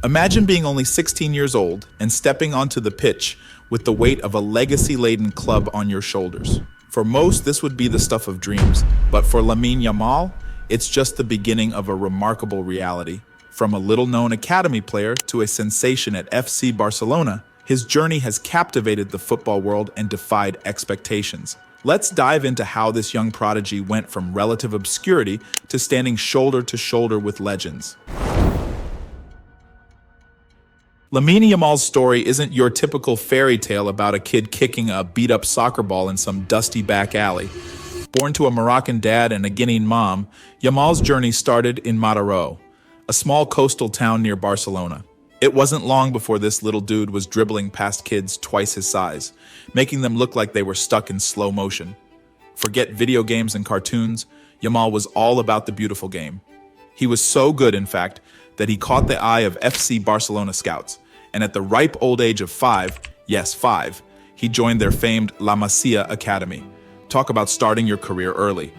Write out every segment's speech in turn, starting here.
Imagine being only 16 years old and stepping onto the pitch with the weight of a legacy-laden club on your shoulders. For most, this would be the stuff of dreams, but for Lamine Yamal, it's just the beginning of a remarkable reality. From a little-known academy player to a sensation at FC Barcelona, his journey has captivated the football world and defied expectations. Let's dive into how this young prodigy went from relative obscurity to standing shoulder to shoulder with legends. Lamine Yamal's story isn't your typical fairy tale about a kid kicking a beat-up soccer ball in some dusty back alley. Born to a Moroccan dad and a Guinean mom, Yamal's journey started in Mataró, a small coastal town near Barcelona. It wasn't long before this little dude was dribbling past kids twice his size, making them look like they were stuck in slow motion. Forget video games and cartoons, Yamal was all about the beautiful game. He was so good, in fact, that he caught the eye of FC Barcelona scouts, and at the ripe old age of 5, yes, 5, he joined their famed La Masia Academy. Talk about starting your career early.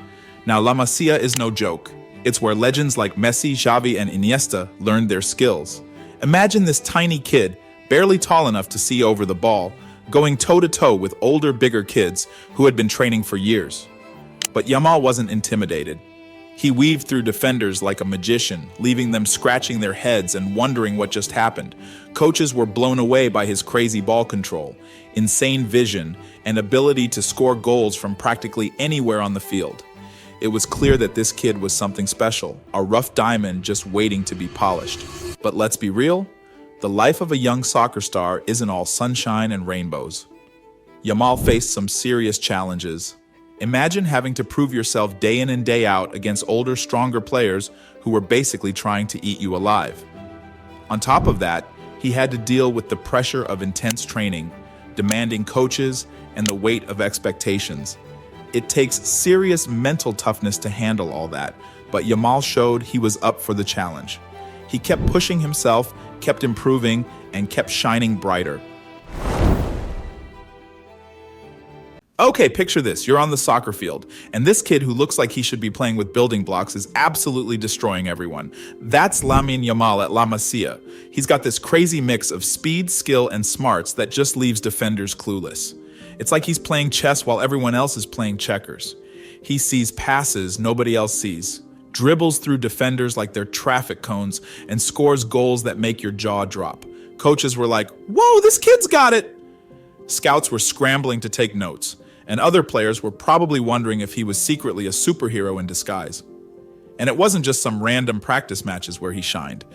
Now, La Masia is no joke. It's where legends like Messi, Xavi, and Iniesta learned their skills. Imagine this tiny kid, barely tall enough to see over the ball, going toe-to-toe with older, bigger kids who had been training for years. But Yamal wasn't intimidated. He weaved through defenders like a magician, leaving them scratching their heads and wondering what just happened. Coaches were blown away by his crazy ball control, insane vision, and ability to score goals from practically anywhere on the field. It was clear that this kid was something special, a rough diamond just waiting to be polished. But let's be real, the life of a young soccer star isn't all sunshine and rainbows. Yamal faced some serious challenges. Imagine having to prove yourself day in and day out against older, stronger players who were basically trying to eat you alive. On top of that, he had to deal with the pressure of intense training, demanding coaches, and the weight of expectations. It takes serious mental toughness to handle all that, but Yamal showed he was up for the challenge. He kept pushing himself, kept improving, and kept shining brighter. Okay, picture this. You're on the soccer field, and this kid who looks like he should be playing with building blocks is absolutely destroying everyone. That's Lamine Yamal at La Masia. He's got this crazy mix of speed, skill, and smarts that just leaves defenders clueless. It's like he's playing chess while everyone else is playing checkers. He sees passes nobody else sees, dribbles through defenders like they're traffic cones, and scores goals that make your jaw drop. Coaches were like, "Whoa, this kid's got it!" Scouts were scrambling to take notes, and other players were probably wondering if he was secretly a superhero in disguise. And it wasn't just some random practice matches where he shined.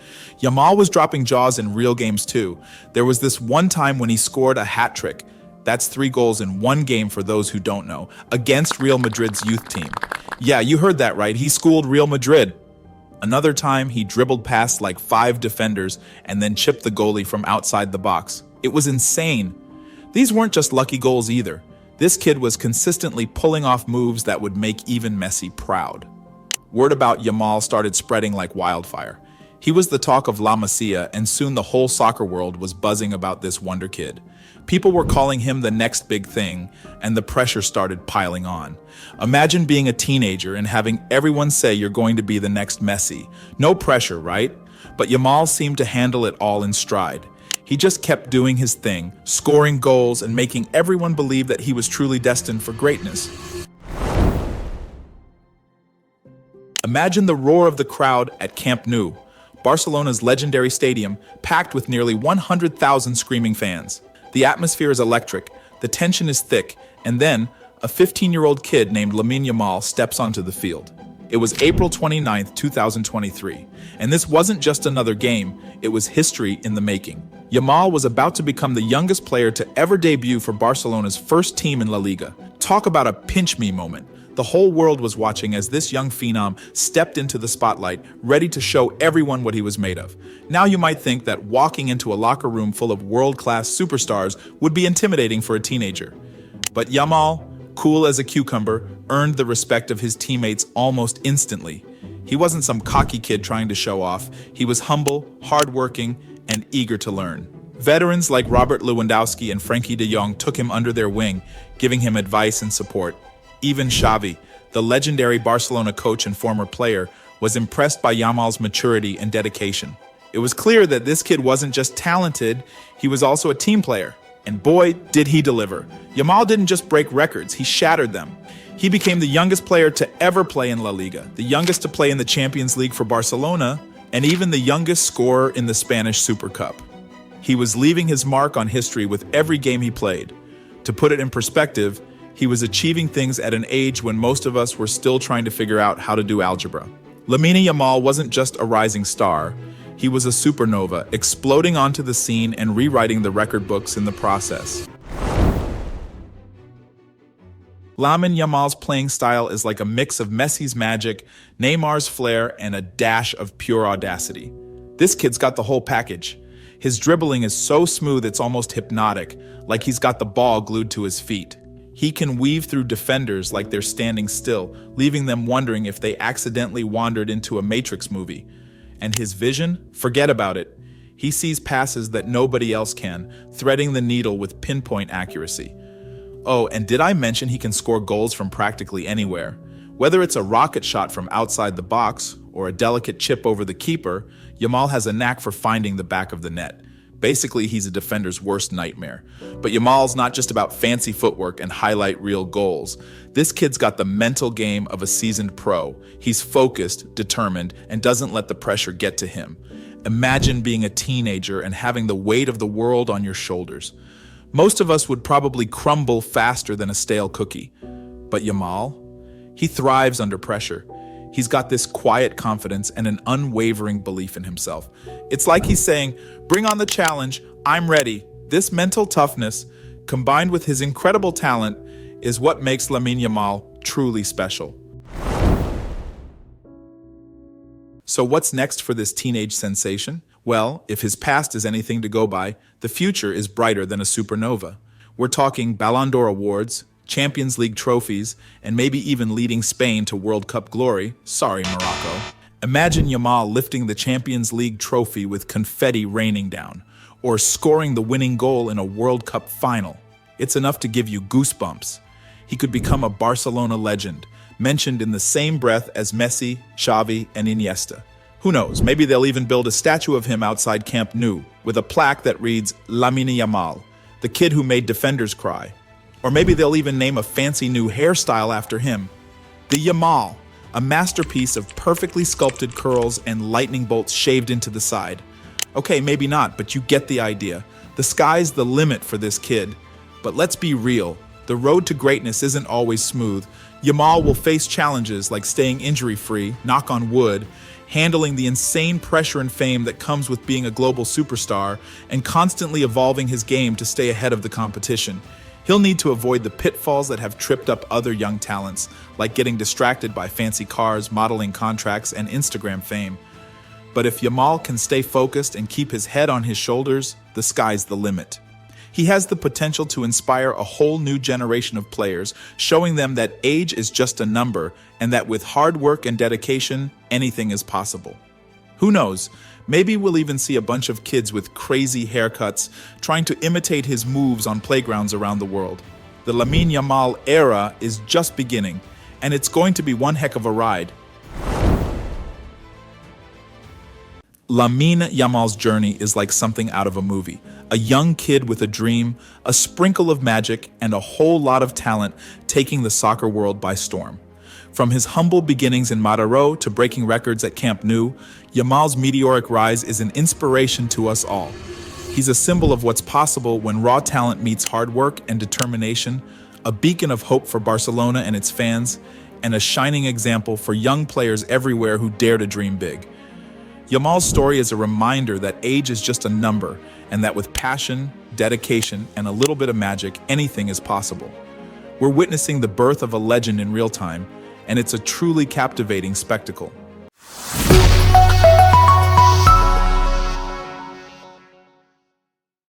Yamal was dropping jaws in real games too. There was this one time when he scored a hat trick. That's 3 goals in one game for those who don't know, against Real Madrid's youth team. Yeah, you heard that right, he schooled Real Madrid. Another time, he dribbled past like 5 defenders and then chipped the goalie from outside the box. It was insane. These weren't just lucky goals either. This kid was consistently pulling off moves that would make even Messi proud. Word about Yamal started spreading like wildfire. He was the talk of La Masia, and soon the whole soccer world was buzzing about this wonder kid. People were calling him the next big thing, and the pressure started piling on. Imagine being a teenager and having everyone say you're going to be the next Messi. No pressure, right? But Yamal seemed to handle it all in stride. He just kept doing his thing, scoring goals and making everyone believe that he was truly destined for greatness. Imagine the roar of the crowd at Camp Nou, Barcelona's legendary stadium, packed with nearly 100,000 screaming fans. The atmosphere is electric, the tension is thick, and then a 15-year-old kid named Lamine Yamal steps onto the field. It was April 29, 2023, and this wasn't just another game, it was history in the making. Yamal was about to become the youngest player to ever debut for Barcelona's first team in La Liga. Talk about a pinch-me moment. The whole world was watching as this young phenom stepped into the spotlight, ready to show everyone what he was made of. Now you might think that walking into a locker room full of world-class superstars would be intimidating for a teenager. But Yamal, cool as a cucumber, earned the respect of his teammates almost instantly. He wasn't some cocky kid trying to show off. He was humble, hardworking, and eager to learn. Veterans like Robert Lewandowski and Frankie de Jong took him under their wing, giving him advice and support. Even Xavi, the legendary Barcelona coach and former player, was impressed by Yamal's maturity and dedication. It was clear that this kid wasn't just talented, he was also a team player. And boy, did he deliver. Yamal didn't just break records, he shattered them. He became the youngest player to ever play in La Liga, the youngest to play in the Champions League for Barcelona, and even the youngest scorer in the Spanish Super Cup. He was leaving his mark on history with every game he played. To put it in perspective, he was achieving things at an age when most of us were still trying to figure out how to do algebra. Lamine Yamal wasn't just a rising star, he was a supernova, exploding onto the scene and rewriting the record books in the process. Lamine Yamal's playing style is like a mix of Messi's magic, Neymar's flair, and a dash of pure audacity. This kid's got the whole package. His dribbling is so smooth it's almost hypnotic, like he's got the ball glued to his feet. He can weave through defenders like they're standing still, leaving them wondering if they accidentally wandered into a Matrix movie. And his vision? Forget about it. He sees passes that nobody else can, threading the needle with pinpoint accuracy. Oh, and did I mention he can score goals from practically anywhere? Whether it's a rocket shot from outside the box or a delicate chip over the keeper, Yamal has a knack for finding the back of the net. Basically, he's a defender's worst nightmare. But Yamal's not just about fancy footwork and highlight reel goals. This kid's got the mental game of a seasoned pro. He's focused, determined, and doesn't let the pressure get to him. Imagine being a teenager and having the weight of the world on your shoulders. Most of us would probably crumble faster than a stale cookie. But Yamal? He thrives under pressure. He's got this quiet confidence and an unwavering belief in himself. It's like he's saying, "Bring on the challenge, I'm ready." This mental toughness, combined with his incredible talent, is what makes Lamine Yamal truly special. So what's next for this teenage sensation? Well, if his past is anything to go by, the future is brighter than a supernova. We're talking Ballon d'Or awards, Champions League trophies, and maybe even leading Spain to World Cup glory. Sorry, Morocco. Imagine Yamal lifting the Champions League trophy with confetti raining down, or scoring the winning goal in a World Cup final. It's enough to give you goosebumps. He could become a Barcelona legend, mentioned in the same breath as Messi, Xavi, and Iniesta. Who knows, maybe they'll even build a statue of him outside Camp Nou, with a plaque that reads, "Lamine Yamal, the kid who made defenders cry." Or maybe they'll even name a fancy new hairstyle after him. The Yamal, a masterpiece of perfectly sculpted curls and lightning bolts shaved into the side. Okay, maybe not, but you get the idea. The sky's the limit for this kid. But let's be real, the road to greatness isn't always smooth. Yamal will face challenges like staying injury-free, knock on wood, handling the insane pressure and fame that comes with being a global superstar, and constantly evolving his game to stay ahead of the competition. He'll need to avoid the pitfalls that have tripped up other young talents, like getting distracted by fancy cars, modeling contracts, and Instagram fame. But if Yamal can stay focused and keep his head on his shoulders, the sky's the limit. He has the potential to inspire a whole new generation of players, showing them that age is just a number and that with hard work and dedication, anything is possible. Who knows? Maybe we'll even see a bunch of kids with crazy haircuts trying to imitate his moves on playgrounds around the world. The Lamine Yamal era is just beginning, and it's going to be one heck of a ride. Lamine Yamal's journey is like something out of a movie. A young kid with a dream, a sprinkle of magic, and a whole lot of talent taking the soccer world by storm. From his humble beginnings in Mataró to breaking records at Camp Nou, Yamal's meteoric rise is an inspiration to us all. He's a symbol of what's possible when raw talent meets hard work and determination, a beacon of hope for Barcelona and its fans, and a shining example for young players everywhere who dare to dream big. Yamal's story is a reminder that age is just a number, and that with passion, dedication, and a little bit of magic, anything is possible. We're witnessing the birth of a legend in real time, and it's a truly captivating spectacle.